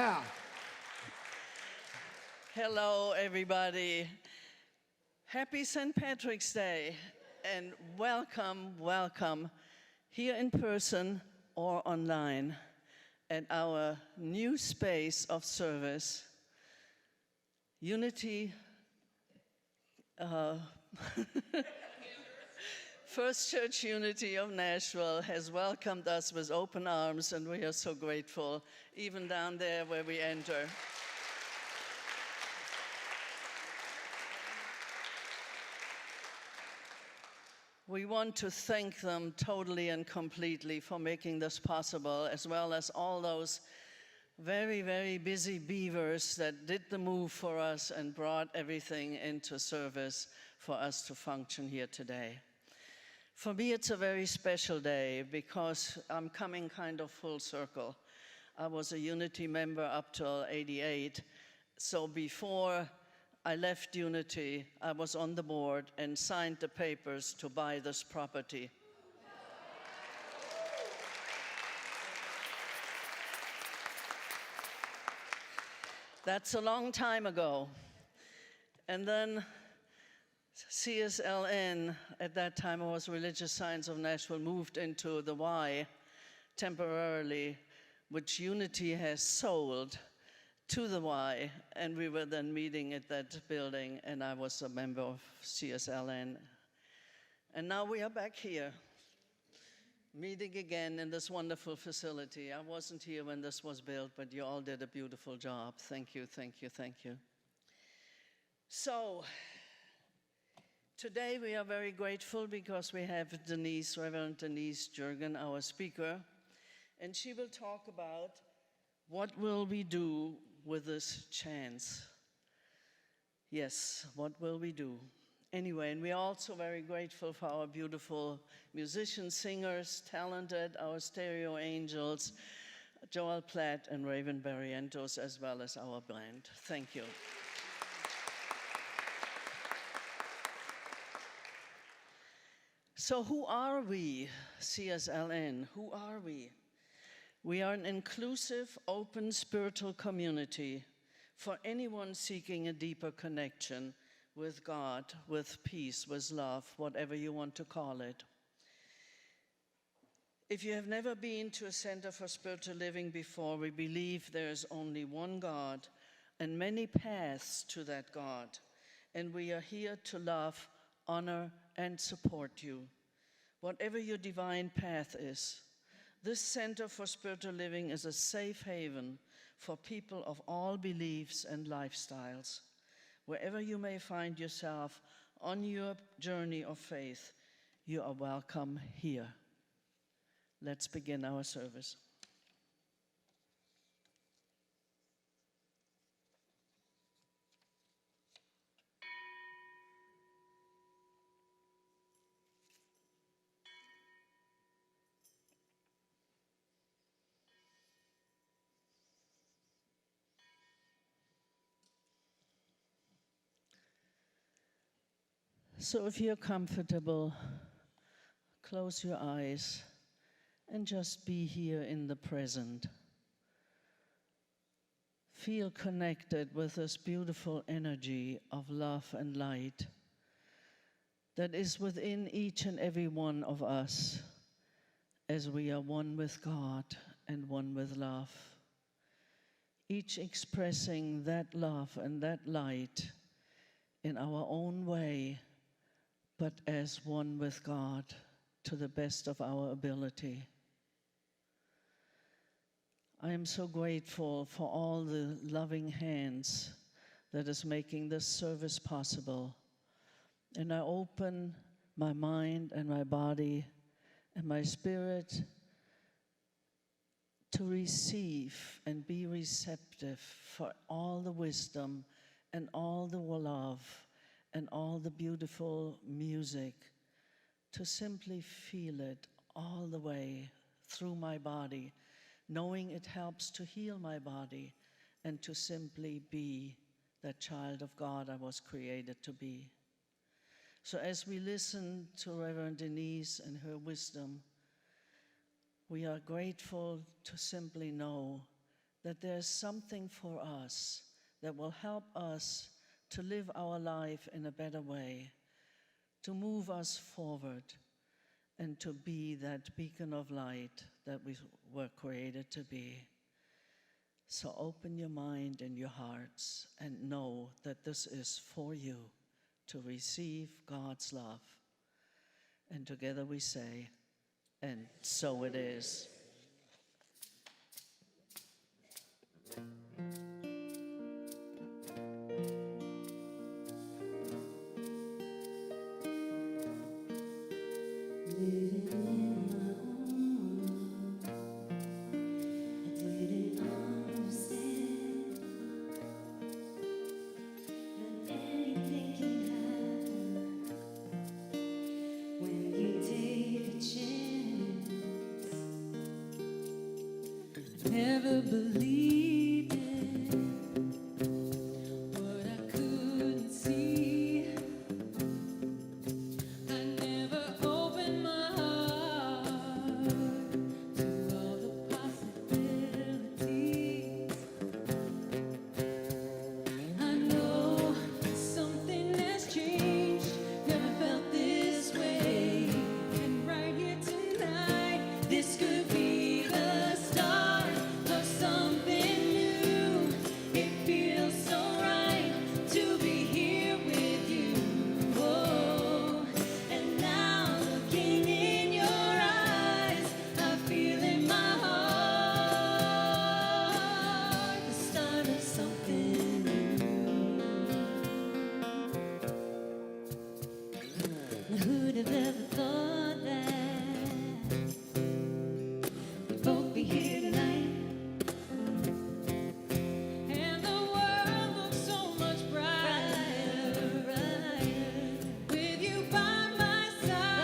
Yeah. Hello, everybody. Happy St. Patrick's Day, and welcome here in person or online at our new space of service, Unity First Church Unity of Nashville has welcomed us with open arms, and we are so grateful, even down there where we enter. We want to thank them totally and completely for making this possible, as well as all those very, very busy beavers that did the move for us and brought everything into service for us to function here today. For me, it's a very special day because I'm coming kind of full circle. I was a Unity member up till '88, so before I left Unity, I was on the board and signed the papers to buy this property. That's a long time ago. And then CSLN, at that time it was Religious Science of Nashville, moved into the Y temporarily, which Unity has sold to the Y, and we were then meeting at that building, and I was a member of CSLN. And now we are back here, meeting again in this wonderful facility. I wasn't here when this was built, but you all did a beautiful job. Thank you, thank you, thank you. So, today we are very grateful because we have Reverend Denise Yeargin, our speaker, and she will talk about what will we do with this chance. Yes, what will we do? Anyway, and we're also very grateful for our beautiful musicians, singers, talented, our stereo angels, Joel Platt and Raven Barrientos, as well as our band. Thank you. So who are we, CSLN? Who are we? We are an inclusive, open spiritual community for anyone seeking a deeper connection with God, with peace, with love, whatever you want to call it. If you have never been to a center for spiritual living before, we believe there is only one God and many paths to that God, and we are here to love, honor, and support you, whatever your divine path is. This Center for Spiritual Living is a safe haven for people of all beliefs and lifestyles. Wherever you may find yourself on your journey of faith, you are welcome here. Let's begin our service. So if you're comfortable, close your eyes and just be here in the present. Feel connected with this beautiful energy of love and light that is within each and every one of us as we are one with God and one with love. Each expressing that love and that light in our own way, but as one with God to the best of our ability. I am so grateful for all the loving hands that is making this service possible. And I open my mind and my body and my spirit to receive and be receptive for all the wisdom and all the love and all the beautiful music, to simply feel it all the way through my body, knowing it helps to heal my body and to simply be that child of God I was created to be. So as we listen to Reverend Denise and her wisdom, we are grateful to simply know that there's something for us that will help us to live our life in a better way, to move us forward, and to be that beacon of light that we were created to be. So open your mind and your hearts and know that this is for you to receive God's love. And together we say, and so it is. Never believed it, what I couldn't see. I never opened my heart to all the possibilities. I know something has changed, never felt this way. And right here tonight, this could be the start of something new. It feels so right to be here with you. Oh, and now looking in your eyes, I feel in my heart the start of something new. Who'd have ever thought that we'd both be here tonight? And the world looks so much brighter, with you by my side.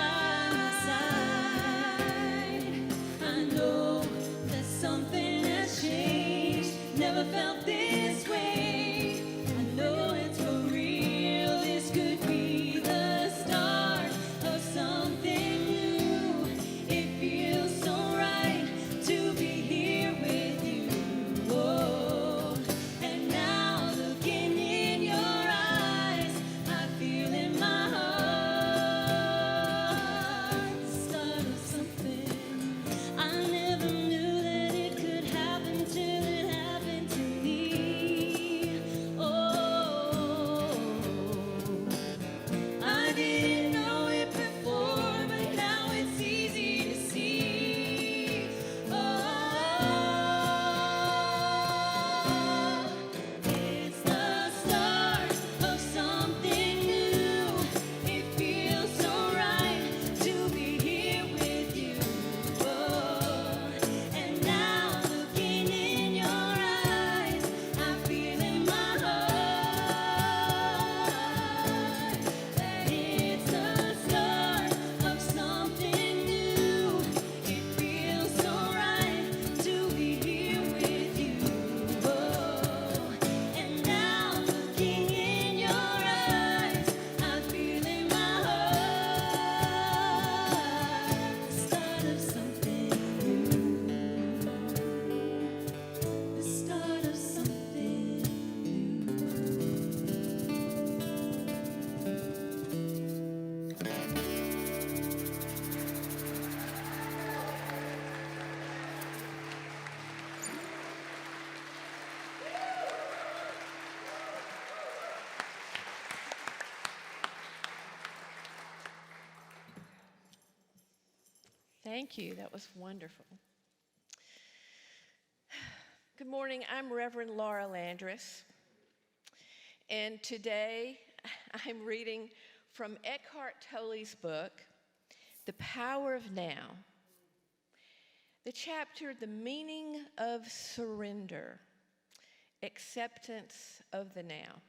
I know that something has changed, never felt this way. I know it's for real, this could be the start of something new. It feels so right to be here with you. Oh, and now looking in your eyes, I feel in my heart the start of something. I never knew that it could happen till it happened to me. Oh, I didn't know it before, but now it's easy to see. Oh, it's the start of something new. It feels so right to be here with you. Oh, and now looking in your eyes, I feel in my heart that it's the start of something new. It feels so right to be here with you. Oh, and now looking in your eyes, I feel in my heart the start of something new. The start of something new. Thank you. That was wonderful. Good morning. I'm Reverend Laura Landris. And today I'm reading from Eckhart Tolle's book, The Power of Now. The chapter, The Meaning of Surrender, Acceptance of the Now.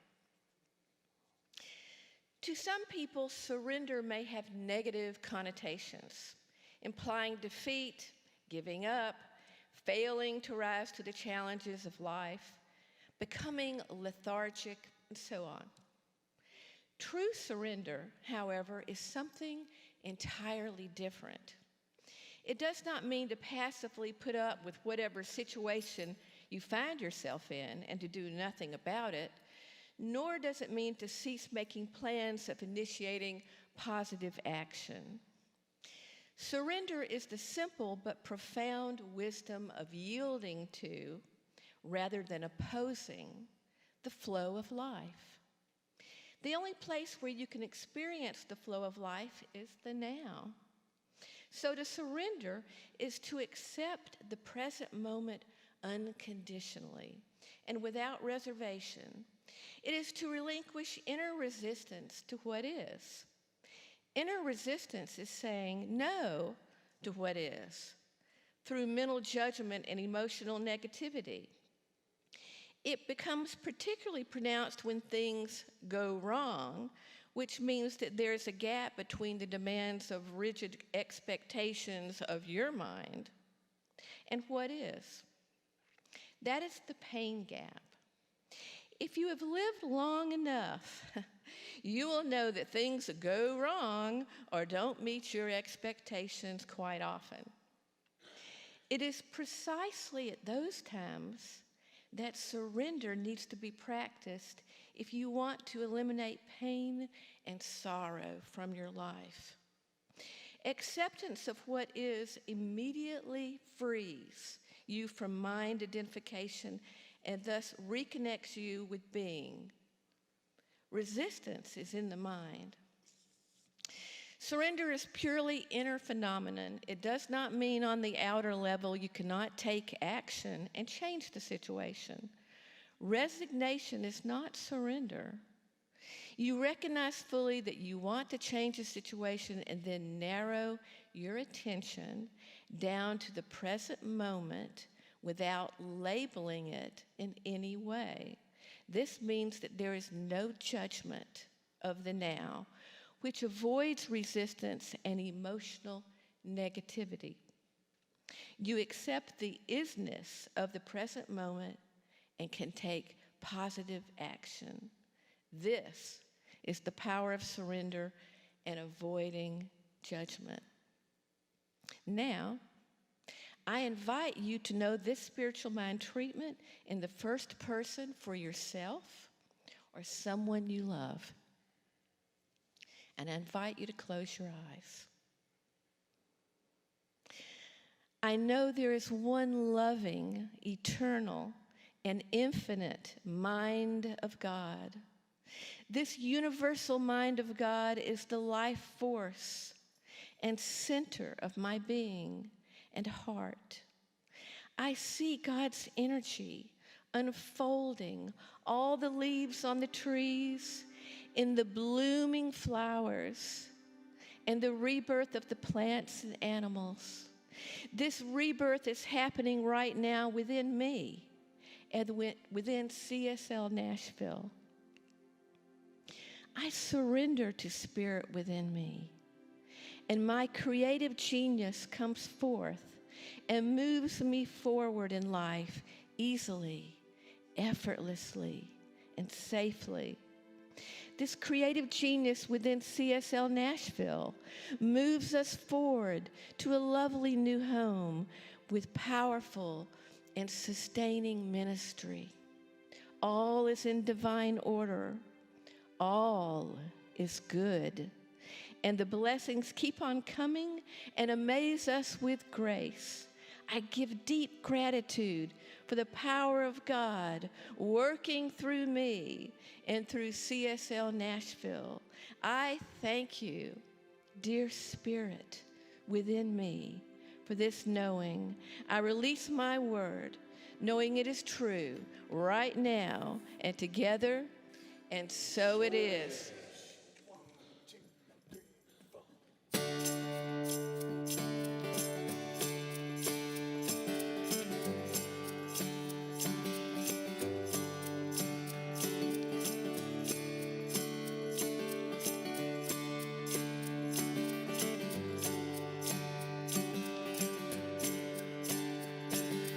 To some people, surrender may have negative connotations, implying defeat, giving up, failing to rise to the challenges of life, becoming lethargic, and so on. True surrender, however, is something entirely different. It does not mean to passively put up with whatever situation you find yourself in and to do nothing about it, nor does it mean to cease making plans of initiating positive action. Surrender is the simple but profound wisdom of yielding to, rather than opposing, the flow of life. The only place where you can experience the flow of life is the now. So to surrender is to accept the present moment unconditionally and without reservation. It is to relinquish inner resistance to what is. Inner resistance is saying no to what is through mental judgment and emotional negativity. It becomes particularly pronounced when things go wrong, which means that there's a gap between the demands of rigid expectations of your mind and what is. That is the pain gap. If you have lived long enough, you will know that things go wrong or don't meet your expectations quite often. It is precisely at those times that surrender needs to be practiced if you want to eliminate pain and sorrow from your life. Acceptance of what is immediately frees you from mind identification and thus reconnects you with being. Resistance is in the mind. Surrender is purely inner phenomenon. It does not mean on the outer level you cannot take action and change the situation. Resignation is not surrender. You recognize fully that you want to change the situation and then narrow your attention down to the present moment without labeling it in any way. This means that there is no judgment of the now, which avoids resistance and emotional negativity. You accept the isness of the present moment and can take positive action. This is the power of surrender and avoiding judgment. Now, I invite you to know this spiritual mind treatment in the first person for yourself or someone you love. And I invite you to close your eyes. I know there is one loving, eternal, and infinite mind of God. This universal mind of God is the life force and center of my being and heart. I see God's energy unfolding all the leaves on the trees, in the blooming flowers, and the rebirth of the plants and animals. This rebirth is happening right now within me and within CSL Nashville. I surrender to spirit within me, and my creative genius comes forth and moves me forward in life easily, effortlessly, and safely. This creative genius within CSL Nashville moves us forward to a lovely new home with powerful and sustaining ministry. All is in divine order. All is good. And the blessings keep on coming and amaze us with grace. I give deep gratitude for the power of God working through me and through CSL Nashville. I thank you, dear Spirit within me, for this knowing. I release my word, knowing it is true right now and together, and so it is.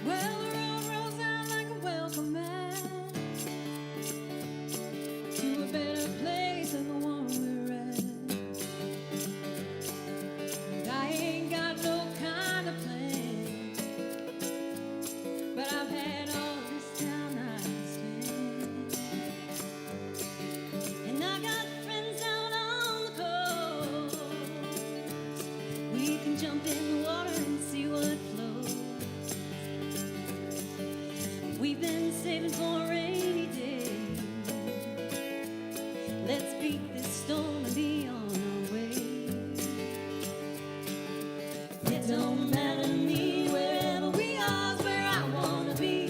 Well, the road rolls out like a welcome mat to a better place. saving for a rainy day. Let's beat this storm and be on our way. It don't matter to me, wherever we are is where I wanna be.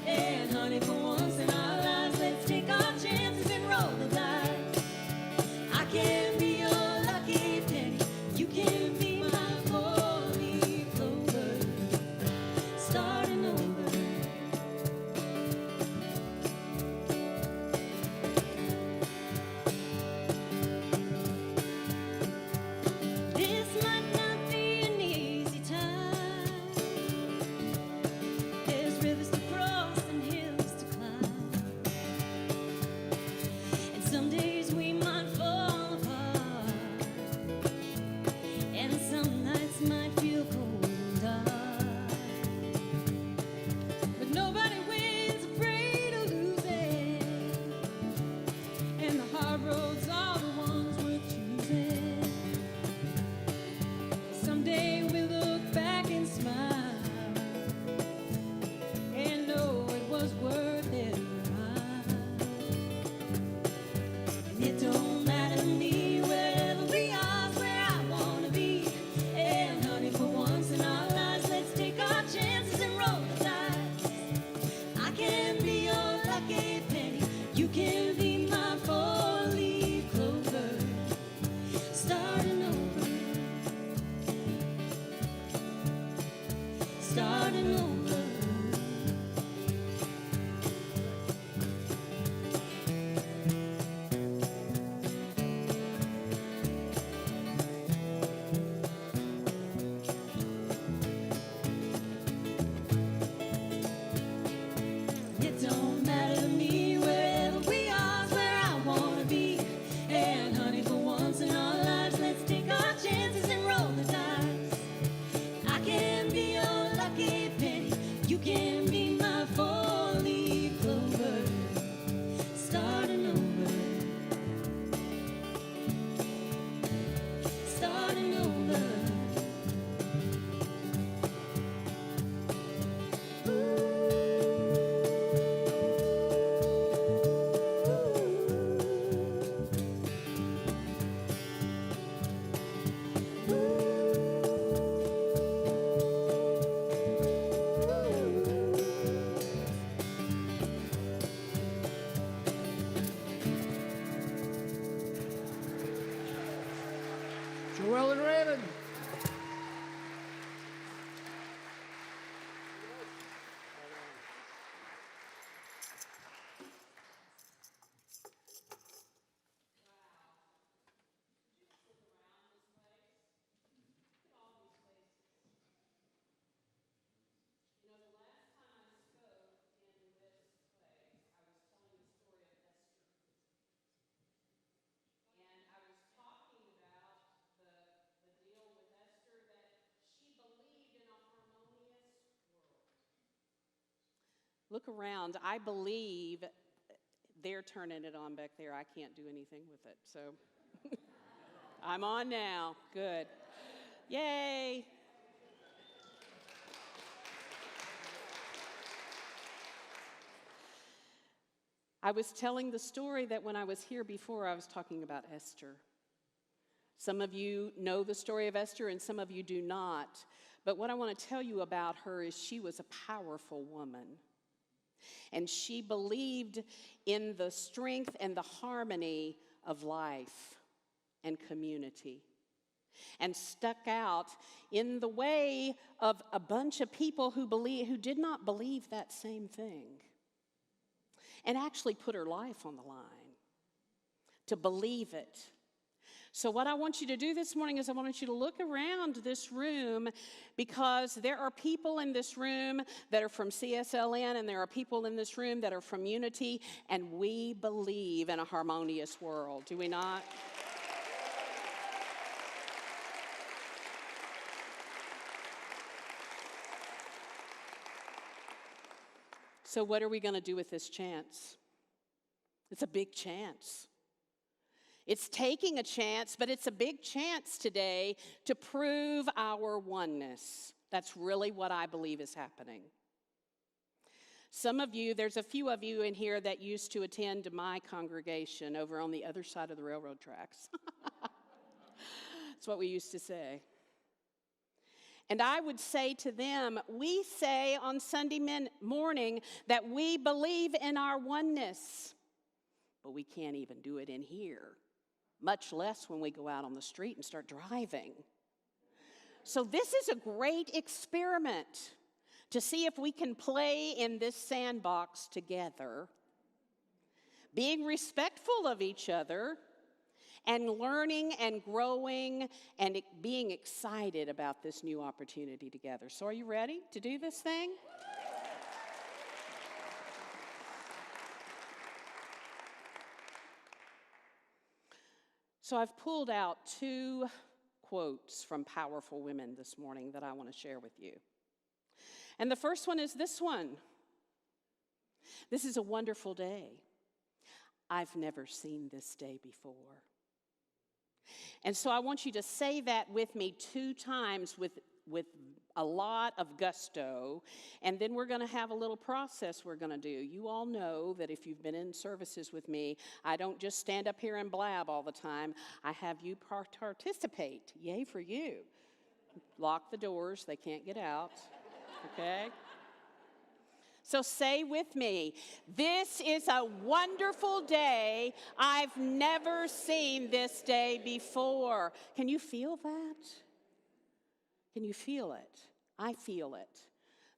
And honey, for once in our lives, let's take our chances and roll the dice. I can be your lucky penny, you can be my four-leaf clover, starting over. This might not be an easy time. There's rivers to cross and hills to climb. And some days we might fall apart. And some nights might feel cold and dark. But nobody wins afraid of losing. And the hard roads are the ones worth choosing. Someday we'll look back and smile and know it was worth every mile. And it don't matter to me, wherever we are is where I wanna be. And honey, for once in our lives, let's take our chances and roll the dice. I can be your lucky penny, you can be my four-leaf clover, starting over, starting over. It don't matter to me, wherever we are is where I wanna be. And honey, for once in our lives, let's take our chances and roll the dice. I can be your lucky penny, you can be my four-leaf clover, starting over, starting over. Joel and Raymond. Look around. I believe they're turning it on back there. I can't do anything with it. So I'm on now. Good. Yay. I was telling the story that when I was here before, I was talking about Esther. Some of you know the story of Esther and some of you do not. But what I want to tell you about her is she was a powerful woman. And she believed in the strength and the harmony of life and community, and stuck out in the way of a bunch of people who did not believe that same thing, and actually put her life on the line to believe it. So what I want you to do this morning is I want you to look around this room, because there are people in this room that are from CSLN, and there are people in this room that are from Unity, and we believe in a harmonious world, do we not? So what are we going to do with this chance? It's a big chance. It's taking a chance, but it's a big chance today to prove our oneness. That's really what I believe is happening. Some of you, there's a few of you in here that used to attend my congregation over on the other side of the railroad tracks. That's what we used to say. And I would say to them, we say on Sunday morning that we believe in our oneness, but we can't even do it in here, much less when we go out on the street and start driving. So this is a great experiment to see if we can play in this sandbox together, being respectful of each other, and learning and growing and being excited about this new opportunity together. So are you ready to do this thing? So I've pulled out 2 quotes from powerful women this morning that I want to share with you. And the first one is this one. This is a wonderful day. I've never seen this day before. And so I want you to say that with me 2 times with a lot of gusto, and then we're going to have a little process we're going to do. You all know that if you've been in services with me, I don't just stand up here and blab all the time. I have you participate. Yay for you. Lock the doors. They can't get out. Okay? So say with me, this is a wonderful day. I've never seen this day before. Can you feel that? Can you feel it? I feel it.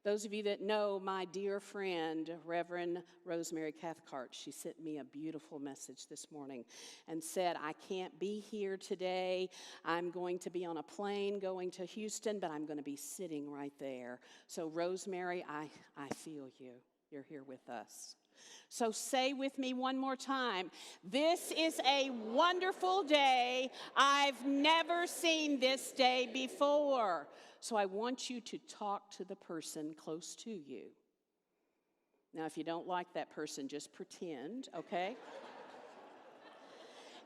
Those of you that know my dear friend, Reverend Rosemary Cathcart, she sent me a beautiful message this morning and said, I can't be here today. I'm going to be on a plane going to Houston, but I'm going to be sitting right there. So Rosemary, I feel you. You're here with us. So say with me one more time, this is a wonderful day. I've never seen this day before. So I want you to talk to the person close to you. Now, if you don't like that person, just pretend, okay?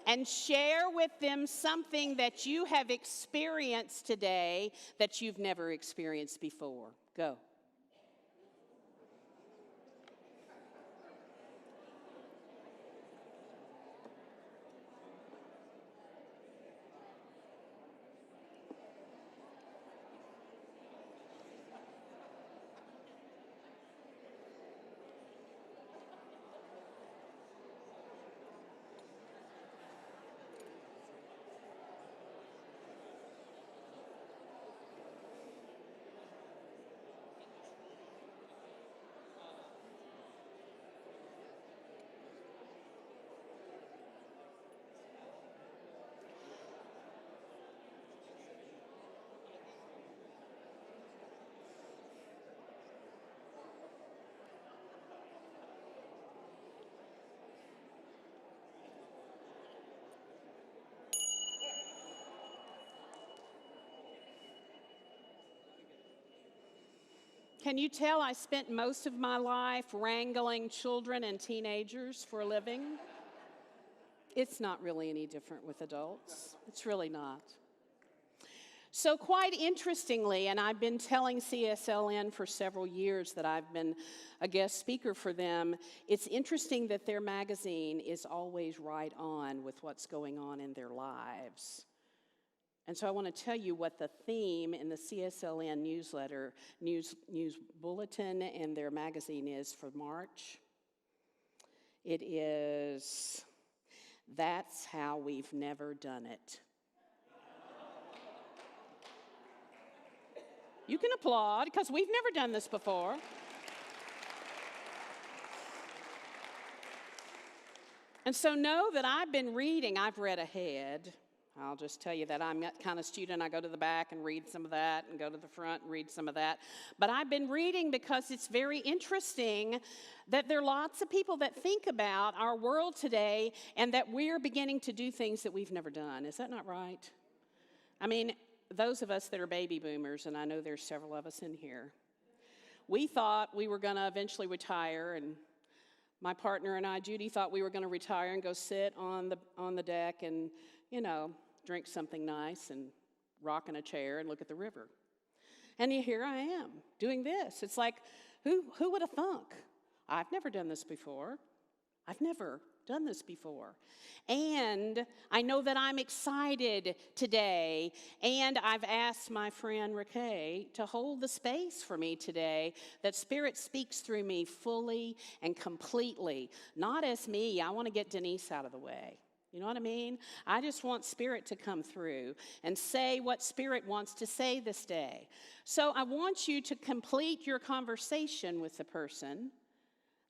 And share with them something that you have experienced today that you've never experienced before. Go. Can you tell I spent most of my life wrangling children and teenagers for a living? It's not really any different with adults. It's really not. So quite interestingly, and I've been telling CSLN for several years that I've been a guest speaker for them, it's interesting that their magazine is always right on with what's going on in their lives. And so I want to tell you what the theme in the CSLN newsletter, news bulletin, and their magazine is for March. It is, that's how we've never done it. You can applaud, because we've never done this before. And so know that I've been reading, I've read ahead. I'll just tell you that I'm that kind of student. I go to the back and read some of that and go to the front and read some of that. But I've been reading because it's very interesting that there are lots of people that think about our world today and that we're beginning to do things that we've never done. Is that not right? I mean, those of us that are baby boomers, and I know there's several of us in here, we thought we were going to eventually retire, and my partner and I, Judy, thought we were going to retire and go sit on the deck and, drink something nice and rock in a chair and look at the river. And here I am doing this. It's like, who would have thunk? I've never done this before. I've never done this before. And I know that I'm excited today. And I've asked my friend Raquel to hold the space for me today, that Spirit speaks through me fully and completely. Not as me. I want to get Denise out of the way. You know what I mean? I just want Spirit to come through and say what Spirit wants to say this day. So I want you to complete your conversation with the person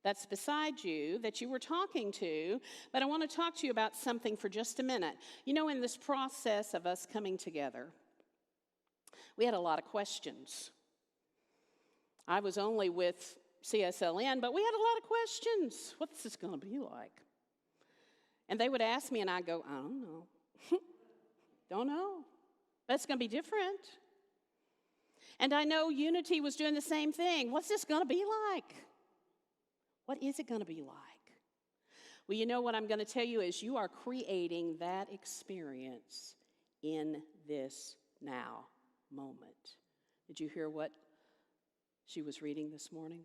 that's beside you, that you were talking to, but I want to talk to you about something for just a minute. You know, in this process of us coming together, we had a lot of questions. I was only with CSLN, but we had a lot of questions. What's this going to be like? And they would ask me, and I'd go, I don't know. Don't know. But it's going to be different. And I know Unity was doing the same thing. What's this going to be like? What is it going to be like? Well, you know what I'm going to tell you is you are creating that experience in this now moment. Did you hear what she was reading this morning?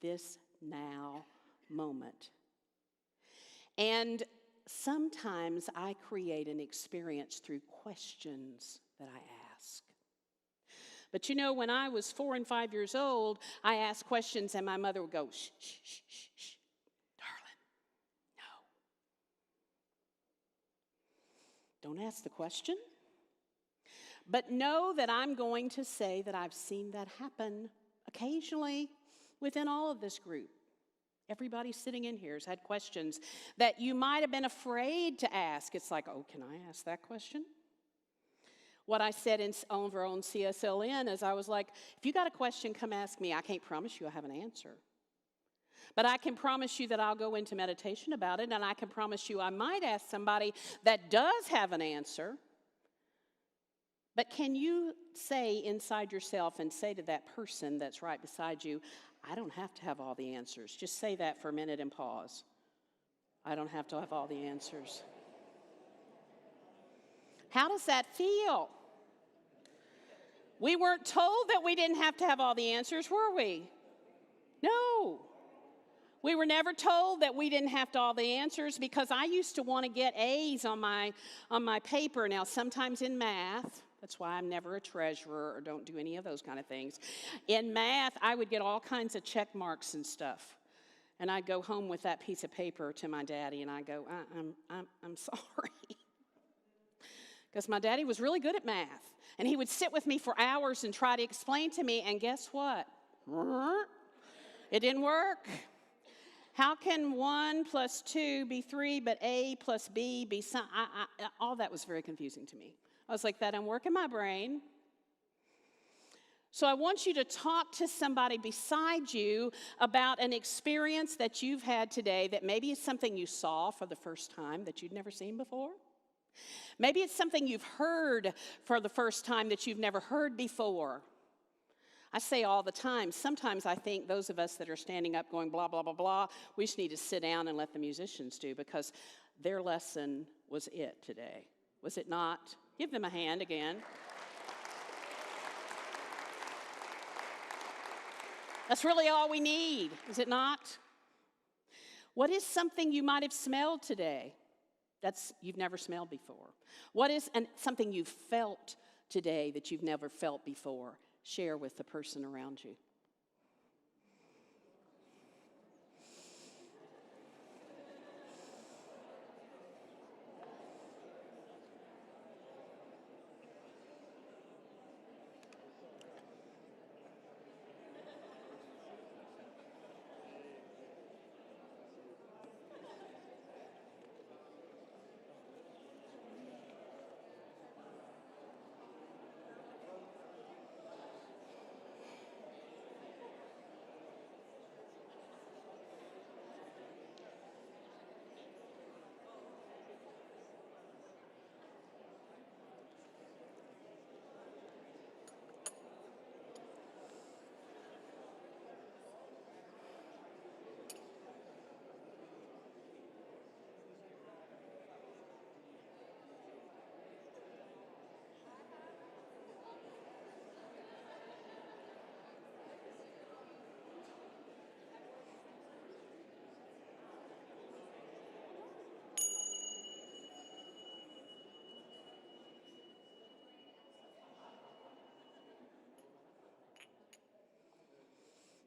This now moment. And sometimes I create an experience through questions that I ask. But you know, when I was 4 and 5 years old, I asked questions and my mother would go, shh, shh, shh, shh, shh. Darling, no. Don't ask the question. But know that I'm going to say that I've seen that happen occasionally within all of this group. Everybody sitting in here has had questions that you might have been afraid to ask. It's like, oh, can I ask that question? What I said over on CSLN is I was like, if you got a question, come ask me. I can't promise you I have an answer. But I can promise you that I'll go into meditation about it, and I can promise you I might ask somebody that does have an answer. But can you say inside yourself and say to that person that's right beside you, I don't have to have all the answers. Just say that for a minute and pause. I don't have to have all the answers. How does that feel? We weren't told that we didn't have to have all the answers, were we? No. We were never told that we didn't have to all the answers, because I used to want to get A's on my paper. Now, sometimes in math, that's why I'm never a treasurer or don't do any of those kind of things. In math, I would get all kinds of check marks and stuff. And I'd go home with that piece of paper to my daddy, and I'd go, I'm sorry. Because my daddy was really good at math. And he would sit with me for hours and try to explain to me, and guess what? It didn't work. How can 1 + 2 be 3, but A + B be some? All that was very confusing to me. I was like, that doesn't work in my brain. So I want you to talk to somebody beside you about an experience that you've had today that maybe is something you saw for the first time that you'd never seen before. Maybe it's something you've heard for the first time that you've never heard before. I say all the time, sometimes I think those of us that are standing up going blah, blah, blah, blah, we just need to sit down and let the musicians do, because their lesson was it today. Was it not? Give them a hand again. That's really all we need, is it not? What is something you might have smelled today that's you've never smelled before? What is something you've felt today that you've never felt before? Share with the person around you.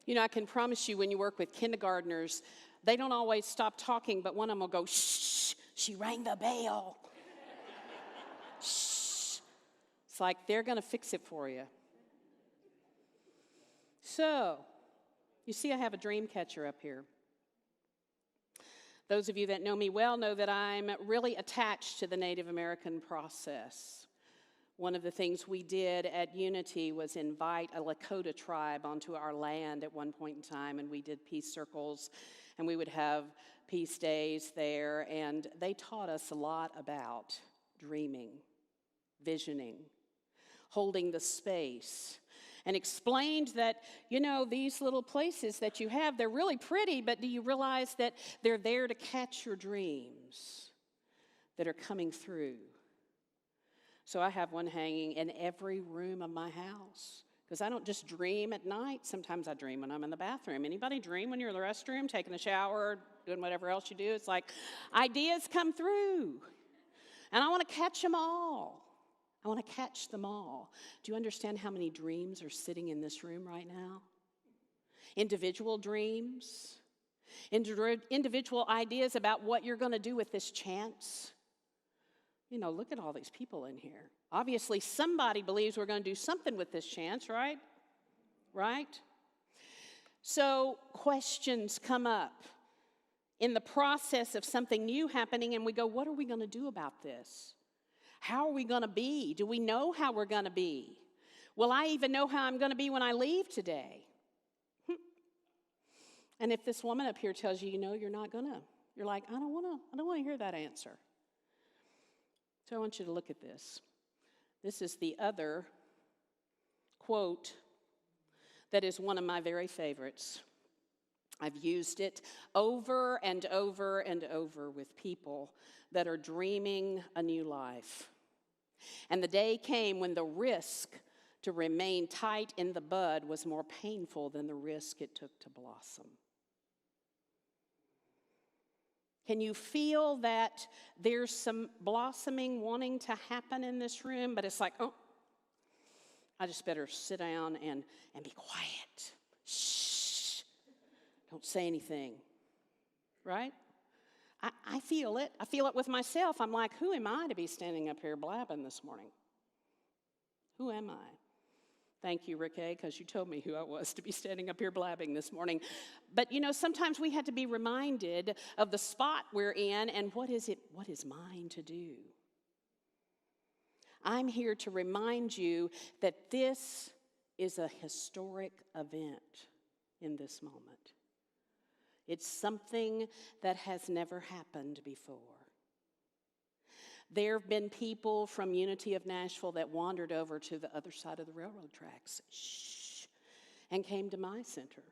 You know, I can promise you when you work with kindergartners, they don't always stop talking, but one of them will go, shh, she rang the bell. Shh. It's like they're going to fix it for you. So, you see I have a dream catcher up here. Those of you that know me well know that I'm really attached to the Native American process. One of the things we did at Unity was invite a Lakota tribe onto our land at one point in time, and we did peace circles, and we would have peace days there, and they taught us a lot about dreaming, visioning, holding the space, and explained that, you know, these little places that you have, they're really pretty, but do you realize that they're there to catch your dreams that are coming through? So I have one hanging in every room of my house, because I don't just dream at night. Sometimes I dream when I'm in the bathroom. Anybody dream when you're in the restroom, taking a shower, doing whatever else you do? It's like ideas come through, and I want to catch them all. I want to catch them all. Do you understand how many dreams are sitting in this room right now? Individual dreams, individual ideas about what you're going to do with this chance. You know, look at all these people in here. Obviously, somebody believes we're going to do something with this chance, right? Right? So, questions come up in the process of something new happening, and we go, what are we going to do about this? How are we going to be? Do we know how we're going to be? Will I even know how I'm going to be when I leave today? And if this woman up here tells you, you know, you're not going to, you're like, I don't want to hear that answer. So I want you to look at this. This is the other quote that is one of my very favorites. I've used it over and over and over with people that are dreaming a new life. And the day came when the risk to remain tight in the bud was more painful than the risk it took to blossom. Can you feel that there's some blossoming wanting to happen in this room? But it's like, oh, I just better sit down and be quiet. Shh. Don't say anything. Right? I feel it. I feel it with myself. I'm like, who am I to be standing up here blabbing this morning? Who am I? Thank you, Ricky, because you told me who I was to be standing up here blabbing this morning. But, you know, sometimes we had to be reminded of the spot we're in and what is mine to do. I'm here to remind you that this is a historic event in this moment. It's something that has never happened before. There have been people from Unity of Nashville that wandered over to the other side of the railroad tracks, and came to my center.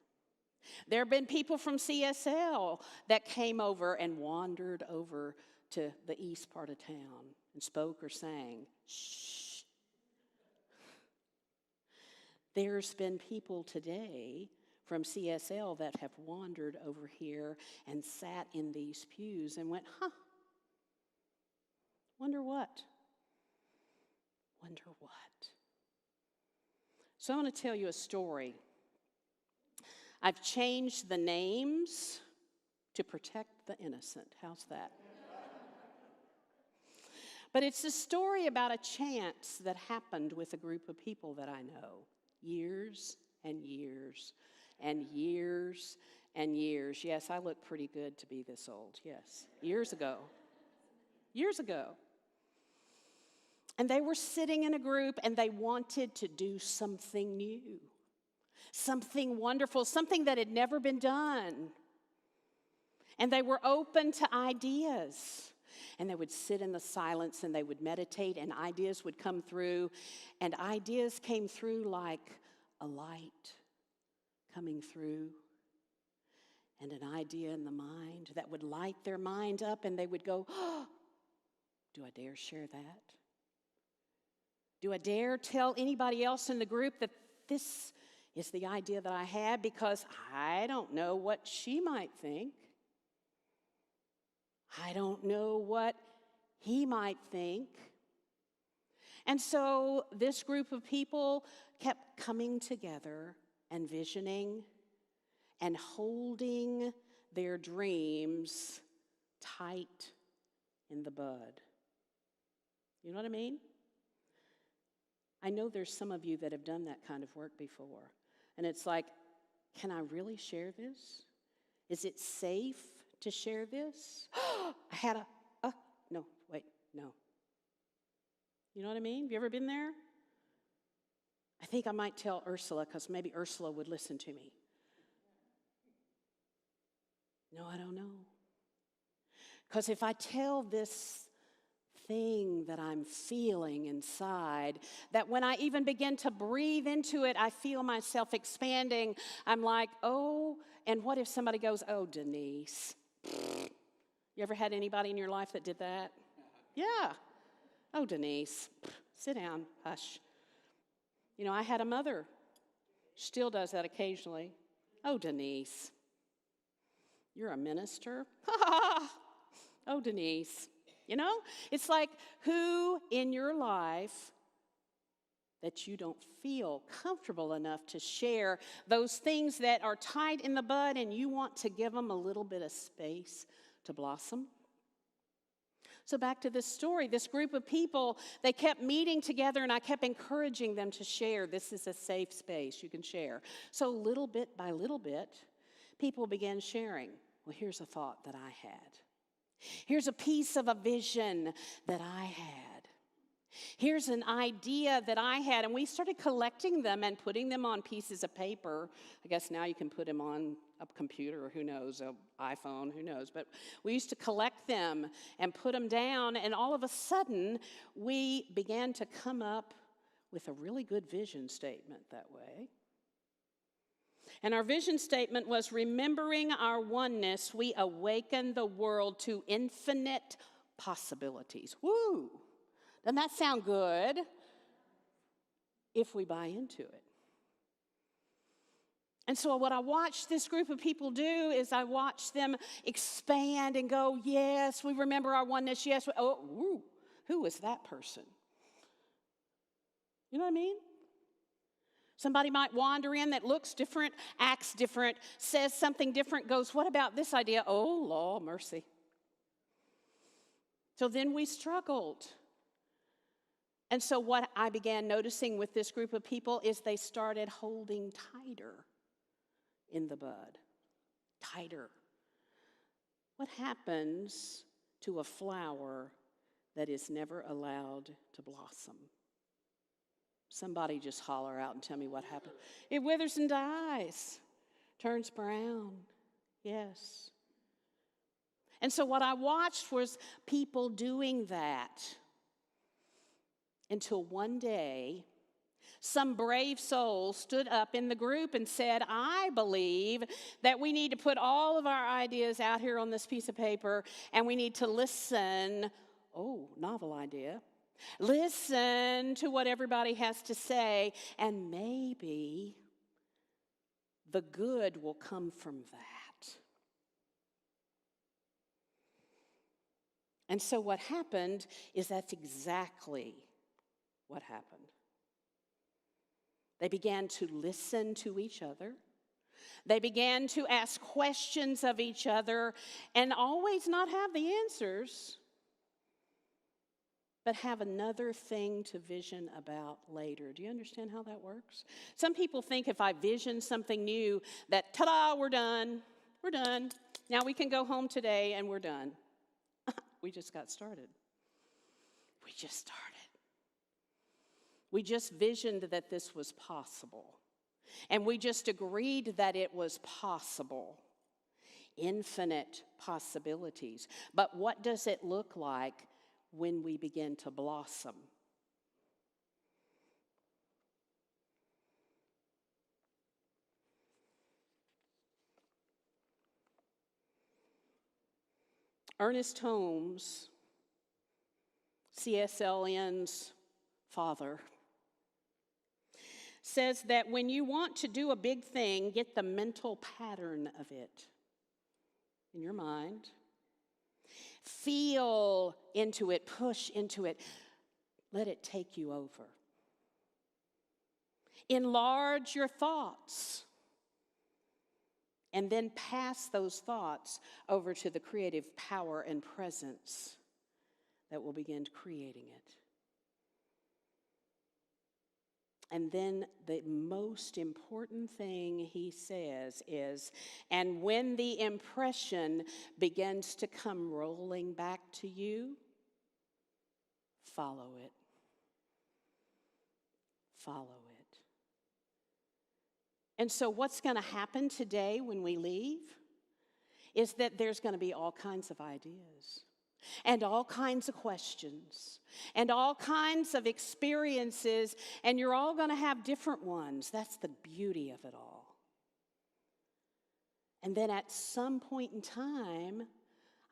There have been people from CSL that came over and wandered over to the east part of town and spoke or sang, shh. There's been people today from CSL that have wandered over here and sat in these pews and went, wonder what? Wonder what? So I want to tell you a story. I've changed the names to protect the innocent. How's that? But it's a story about a chance that happened with a group of people that I know years and years and years and years. Yes, I look pretty good to be this old. Yes, years ago. Years ago. And they were sitting in a group and they wanted to do something new, something wonderful, something that had never been done. And they were open to ideas. And they would sit in the silence and they would meditate and ideas would come through. And ideas came through like a light coming through. And an idea in the mind that would light their mind up and they would go, oh, do I dare share that? Do I dare tell anybody else in the group that this is the idea that I had, because I don't know what she might think. I don't know what he might think. And so this group of people kept coming together and visioning and holding their dreams tight in the bud. You know what I mean? I know there's some of you that have done that kind of work before. And it's like, can I really share this? Is it safe to share this? No. You know what I mean? Have you ever been there? I think I might tell Ursula, because maybe Ursula would listen to me. No, I don't know. Because if I tell this thing that I'm feeling inside, that when I even begin to breathe into it, I feel myself expanding. I'm like, oh, and what if somebody goes, oh, Denise? You ever had anybody in your life that did that? Yeah. Oh, Denise, sit down, hush. You know, I had a mother, still does that occasionally. Oh, Denise, you're a minister? Oh, Denise. You know, it's like, who in your life that you don't feel comfortable enough to share those things that are tied in the bud and you want to give them a little bit of space to blossom? So back to this story, this group of people, they kept meeting together and I kept encouraging them to share. This is a safe space, you can share. So little bit by little bit, people began sharing. Well, here's a thought that I had. Here's a piece of a vision that I had. Here's an idea that I had. And we started collecting them and putting them on pieces of paper. I guess now you can put them on a computer, or who knows, an iPhone, who knows. But we used to collect them and put them down. And all of a sudden, we began to come up with a really good vision statement that way. And our vision statement was, remembering our oneness, we awaken the world to infinite possibilities. Woo! Doesn't that sound good? If we buy into it. And so what I watched this group of people do is I watched them expand and go, yes, we remember our oneness, yes. Who is that person? You know what I mean? Somebody might wander in that looks different, acts different, says something different, goes, what about this idea? Oh, Lord, mercy. So then we struggled. And so what I began noticing with this group of people is they started holding tighter in the bud. Tighter. What happens to a flower that is never allowed to blossom? Somebody just holler out and tell me what happened. It withers and dies, turns brown. Yes. And so what I watched was people doing that until one day, some brave soul stood up in the group and said, I believe that we need to put all of our ideas out here on this piece of paper and we need to listen. Oh, novel idea. Listen to what everybody has to say, and maybe the good will come from that. And so what happened is that's exactly what happened. They began to listen to each other. They began to ask questions of each other and always not have the answers, but have another thing to vision about later. Do you understand how that works? Some people think if I vision something new that, ta-da, we're done. We're done. Now we can go home today and we're done. We just got started. We just started. We just visioned that this was possible. And we just agreed that it was possible. Infinite possibilities. But what does it look like when we begin to blossom? Ernest Holmes, CSLN's father, says that when you want to do a big thing, get the mental pattern of it in your mind. Feel into it, push into it. Let it take you over. Enlarge your thoughts and then pass those thoughts over to the creative power and presence that will begin creating it. And then the most important thing he says is, and when the impression begins to come rolling back to you, follow it. Follow it. And so what's going to happen today when we leave is that there's going to be all kinds of ideas and all kinds of questions and all kinds of experiences, and you're all going to have different ones. That's the beauty of it all. And then at some point in time,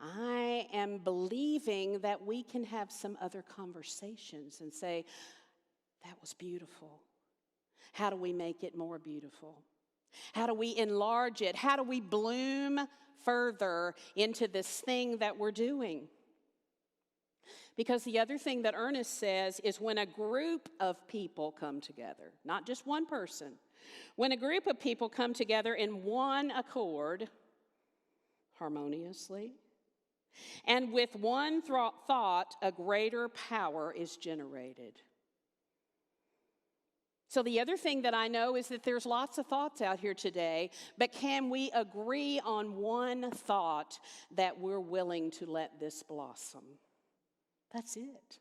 I am believing that we can have some other conversations and say, that was beautiful. How do we make it more beautiful? How do we enlarge it? How do we bloom further into this thing that we're doing? Because the other thing that Ernest says is when a group of people come together, not just one person, when a group of people come together in one accord, harmoniously, and with one thought, a greater power is generated. So the other thing that I know is that there's lots of thoughts out here today, but can we agree on one thought that we're willing to let this blossom? That's it.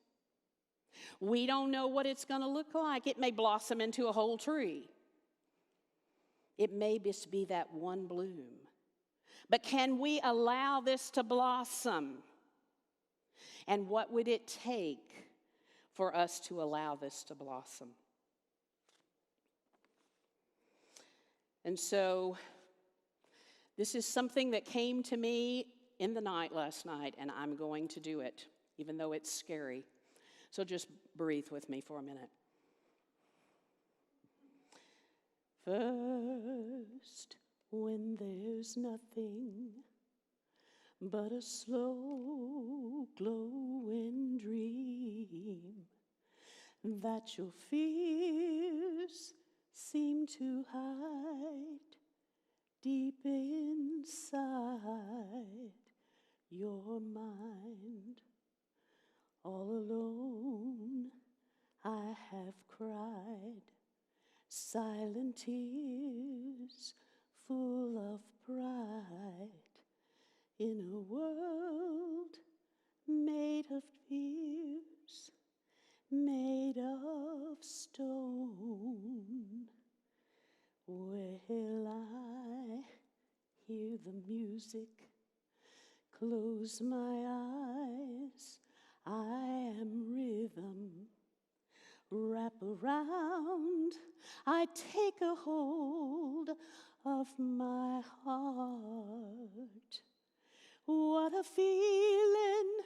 We don't know what it's going to look like. It may blossom into a whole tree. It may just be that one bloom. But can we allow this to blossom? And what would it take for us to allow this to blossom? And so this is something that came to me in the night last night, and I'm going to do it, even though it's scary. So just breathe with me for a minute. First, when there's nothing but a slow glowing dream that your fears seem to hide deep inside your mind. All alone I have cried silent tears full of pride in a world made of fears, made of stone. Well, I hear the music, close my eyes, I am rhythm. Wrap around, I take a hold of my heart. What a feeling,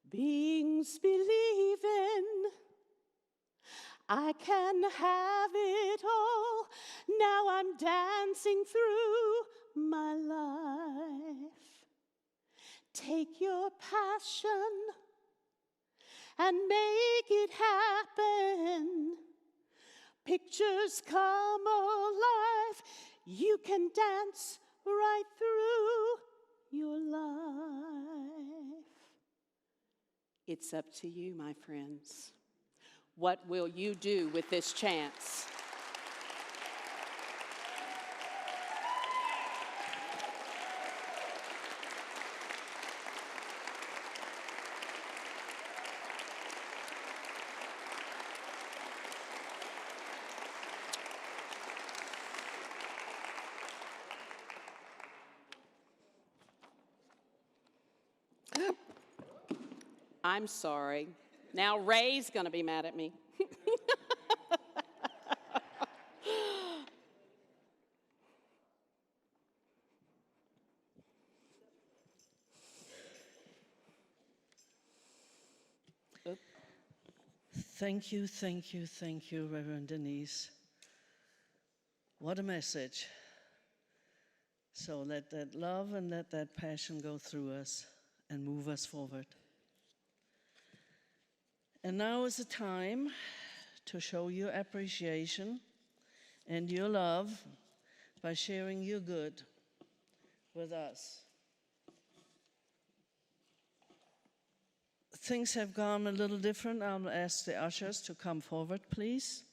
beings believing I can have it all. Now I'm dancing through my life. Take your passion and make it happen. Pictures come alive. You can dance right through your life. It's up to you, my friends. What will you do with this chance? I'm sorry. Now Ray's going to be mad at me. Thank you, thank you, thank you, Reverend Denise. What a message. So let that love and let that passion go through us and move us forward. And now is the time to show your appreciation and your love by sharing your good with us. Things have gone a little different. I'll ask the ushers to come forward, please.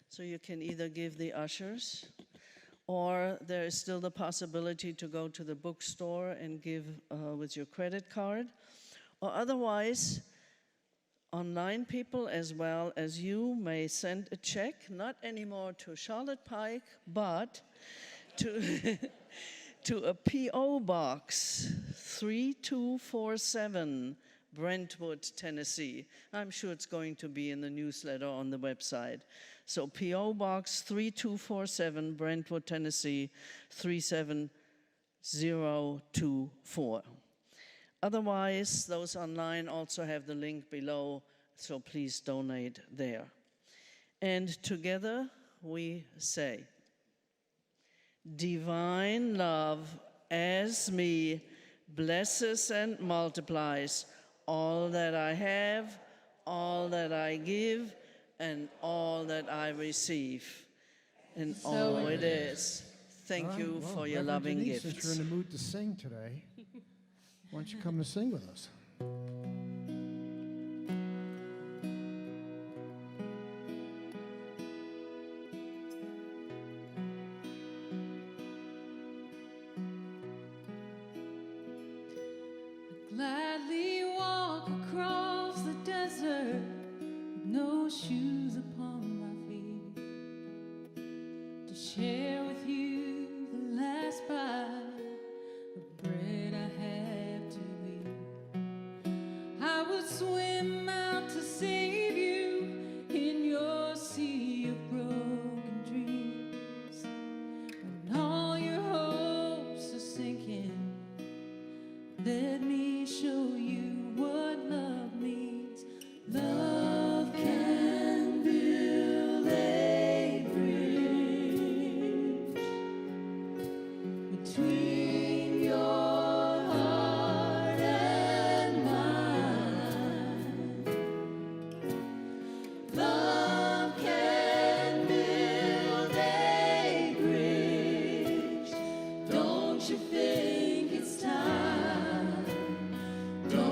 So you can either give the ushers, or there is still the possibility to go to the bookstore and give with your credit card. Or otherwise, online people as well as you may send a check, not anymore to Charlotte Pike, but to, to a P.O. Box 3247, Brentwood, Tennessee. I'm sure it's going to be in the newsletter on the website. So P.O. Box 3247, Brentwood, Tennessee 37024. Otherwise, those online also have the link below, so please donate there. And together we say, divine love as me blesses and multiplies all that I have, all that I give, and all that I receive. And so it is. Thank you for your loving Denise, gifts. since you're in the mood to sing today, why don't you come and sing with us? Gladly walk across the desert with no shoes upon my feet to share with you the last bite of bread I have to eat. I would swim out to save you in your sea of broken dreams when all your hopes are sinking. Let me show you what love means. Love can build a bridge between your heart and mine. Love can build a bridge. Don't you think it's time? Don't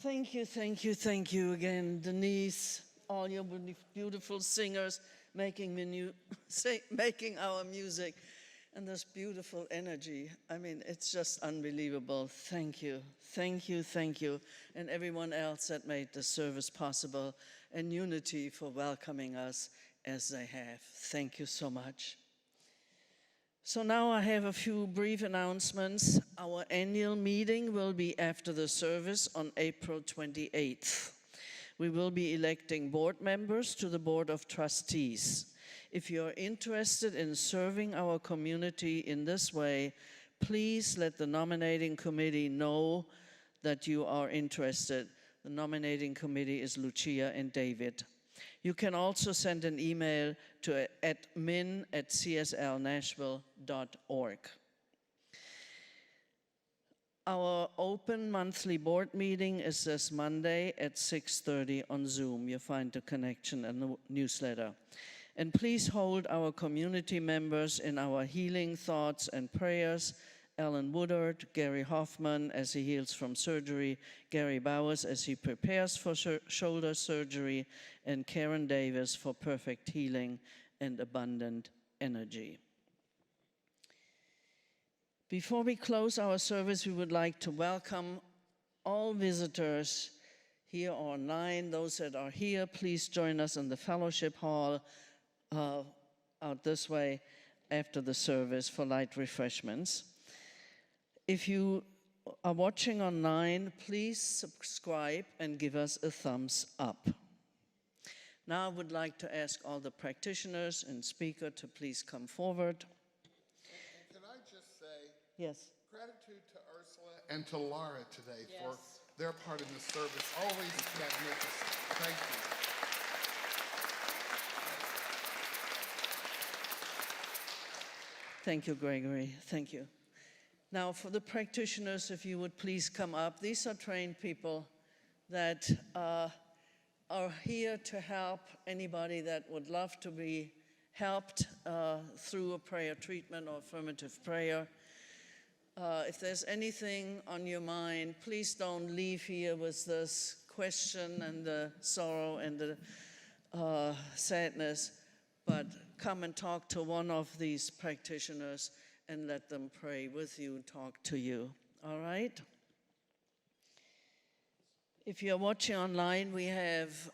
Thank you, thank you, thank you again, Denise, all your beautiful singers making making our music, and this beautiful energy. I mean, it's just unbelievable. Thank you, thank you, thank you, and everyone else that made the service possible, and Unity for welcoming us as they have. Thank you so much. So now I have a few brief announcements. Our annual meeting will be after the service on April 28th. We will be electing board members to the Board of Trustees. If you are interested in serving our community in this way, please let the nominating committee know that you are interested. The nominating committee is Lucia and David. You can also send an email to admin@cslnashville.org. Our open monthly board meeting is this Monday at 6:30 on Zoom. You'll find the connection in the newsletter. And please hold our community members in our healing thoughts and prayers. Alan Woodard, Gary Hoffman as he heals from surgery, Gary Bowers as he prepares for shoulder surgery, and Karen Davis for perfect healing and abundant energy. Before we close our service, we would like to welcome all visitors here online. Those that are here, please join us in the fellowship hall out this way after the service for light refreshments. If you are watching online, please subscribe and give us a thumbs up. Now I would like to ask all the practitioners and speaker to please come forward. And can I just say Yes. gratitude to Ursula and to Laura today for their part in the service. Always magnificent. Thank you. Thank you, Gregory. Thank you. Now, for the practitioners, if you would please come up. These are trained people that are here to help anybody that would love to be helped through a prayer treatment or affirmative prayer. If there's anything on your mind, please don't leave here with this question and the sorrow and the sadness, but come and talk to one of these practitioners and let them pray with you, talk to you, all right? If you're watching online, we have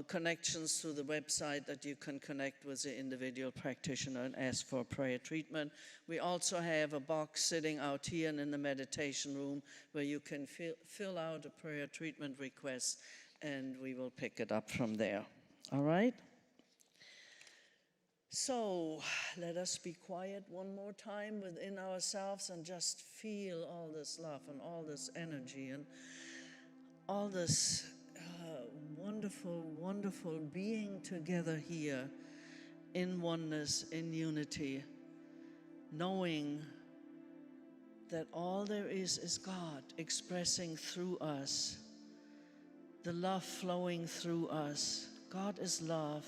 connections through the website that you can connect with the individual practitioner and ask for prayer treatment. We also have a box sitting out here and in the meditation room where you can fill out a prayer treatment request, and we will pick it up from there, all right? So let us be quiet one more time within ourselves and just feel all this love and all this energy and all this wonderful, wonderful being together here in oneness, in unity, knowing that all there is God expressing through us, the love flowing through us. God is love.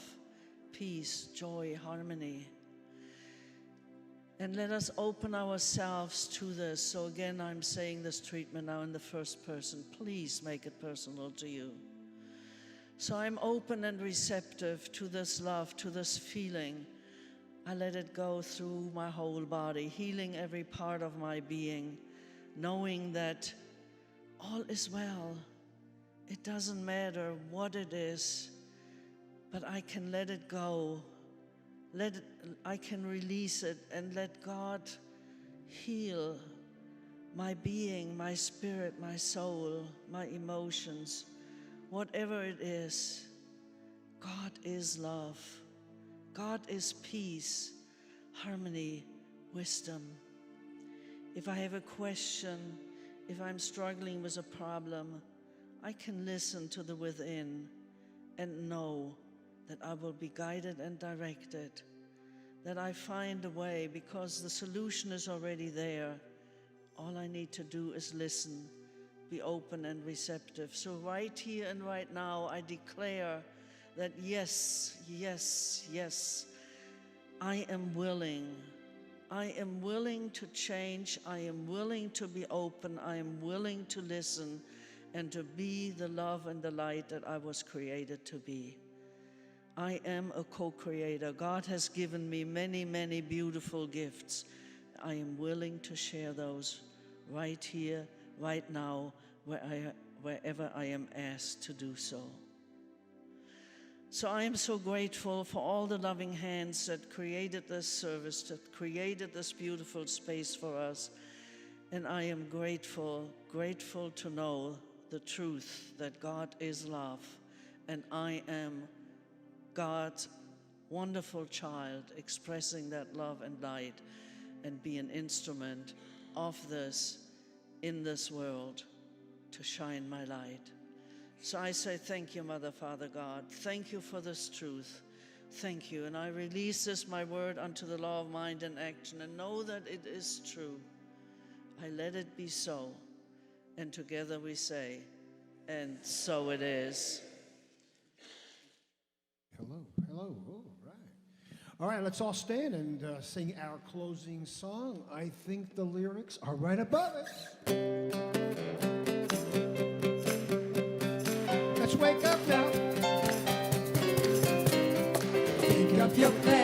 Peace, joy, harmony. And let us open ourselves to this. So again, I'm saying this treatment now in the first person. Please make it personal to you. So I'm open and receptive to this love, to this feeling. I let it go through my whole body, healing every part of my being, knowing that all is well. It doesn't matter what it is, but I can let it go. I can release it and let God heal my being, my spirit, my soul, my emotions, whatever it is. God is love. God is peace, harmony, wisdom. If I have a question, if I'm struggling with a problem, I can listen to the within and know that I will be guided and directed, that I find a way because the solution is already there. All I need to do is listen, be open and receptive. So right here and right now, I declare that yes, yes, yes, I am willing. I am willing to change. I am willing to be open. I am willing to listen. and to be the love and the light that I was created to be. I am a co-creator. God has given me many, many beautiful gifts. I am willing to share those right here, right now, wherever I am asked to do so. So I am so grateful for all the loving hands that created this service, that created this beautiful space for us. And I am grateful to know the truth that God is love, and I am God's wonderful child expressing that love and light and be an instrument of this in this world to shine my light. So I say thank you, Mother, Father, God. Thank you for this truth. Thank you. And I release this, my word, unto the law of mind and action, and know that it is true. I let it be so. And together we say, and so it is. Hello. All right. All right, let's all stand and sing our closing song. I think the lyrics are right above it. Let's wake up now. Pick up your pen.